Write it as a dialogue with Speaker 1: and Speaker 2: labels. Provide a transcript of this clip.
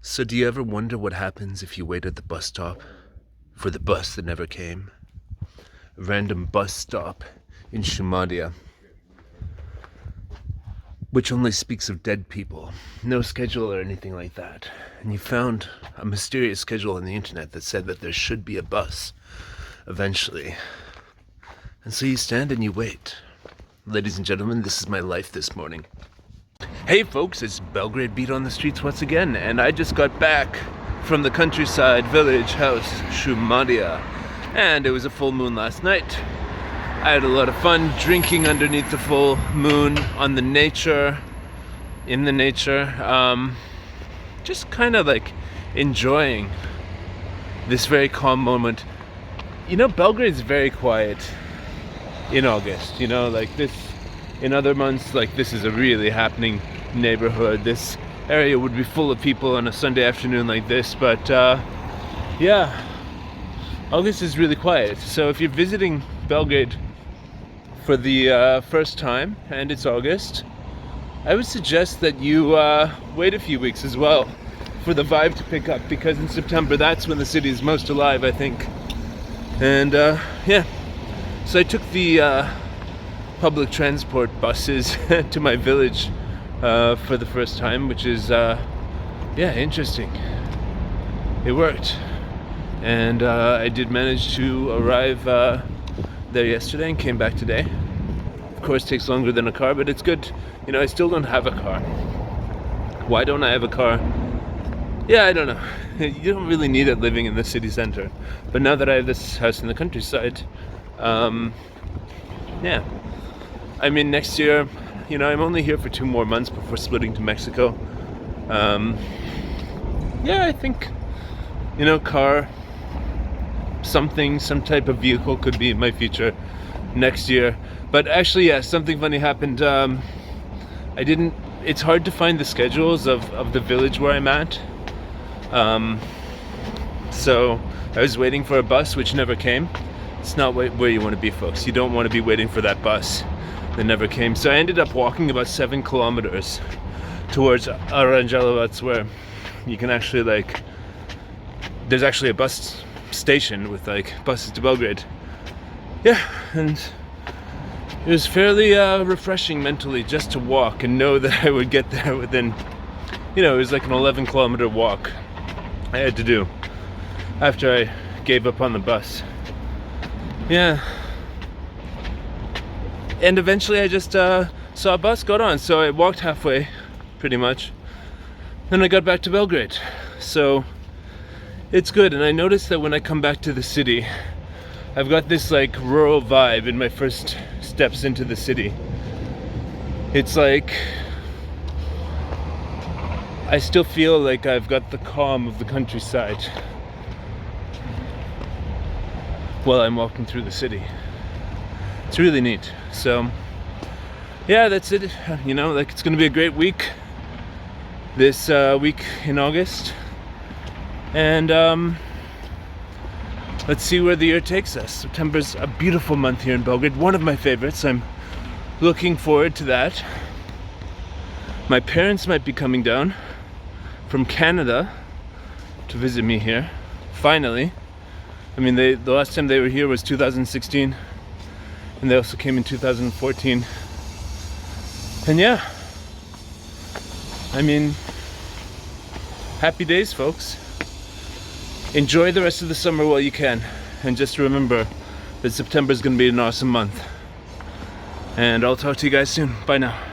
Speaker 1: So do you ever wonder what happens if you wait at the bus stop for the bus that never came? A random bus stop in Shumadia, which only speaks of dead people, no schedule or anything like that. And you found a mysterious schedule on the internet that said that there should be a bus eventually. And so you stand and you wait. Ladies and gentlemen, this is my life this morning. Hey folks, it's Belgrade Beat on the streets once again, and I just got back from the countryside village house, Shumadia, and it was a full moon last night. I had a lot of fun drinking underneath the full moon in the nature, just kind of like enjoying this very calm moment. You know, Belgrade's very quiet in August, like this. In other months, like this is a really happening neighborhood. This area would be full of people on a Sunday afternoon like this, but yeah, August is really quiet. So if you're visiting Belgrade for the first time and it's August, I would suggest that you wait a few weeks as well for the vibe to pick up, because in September that's when the city is most alive, I think. And yeah, so I took the public transport buses to my village for the first time, which is yeah, interesting. It worked, and I did manage to arrive there yesterday and came back today. Of course, it takes longer than a car, but it's good. I still don't have a car. Why don't I have a car? Yeah, I don't know. You don't really need it living in the city center, but now that I have this house in the countryside, yeah, I mean, next year, I'm only here for 2 more months before splitting to Mexico. Yeah, I think, car, some type of vehicle could be in my future next year. But actually, yeah, something funny happened. It's hard to find the schedules of the village where I'm at. So I was waiting for a bus which never came. It's not where you want to be, folks. You don't want to be waiting for that bus that never came. So I ended up walking about 7 kilometers towards Aranjelovac, where you can actually there's actually a bus station with buses to Belgrade. Yeah, and it was fairly refreshing mentally just to walk and know that I would get there within, it was like an 11-kilometer walk I had to do after I gave up on the bus. Yeah. And eventually I just saw a bus got on, so I walked halfway, pretty much. Then I got back to Belgrade. So it's good, and I noticed that when I come back to the city, I've got this rural vibe in my first steps into the city. It's like I still feel like I've got the calm of the countryside while I'm walking through the city. It's really neat. So yeah, that's it. It's gonna be a great week this week in August, and let's see where the year takes us. September's a beautiful month here in Belgrade, one of my favorites. I'm looking forward to that. My parents might be coming down from Canada to visit me here, finally. I mean, the last time they were here was 2016, and they also came in 2014. And yeah, I mean, happy days, folks. Enjoy the rest of the summer while you can, and just remember that September is going to be an awesome month. And I'll talk to you guys soon. Bye now.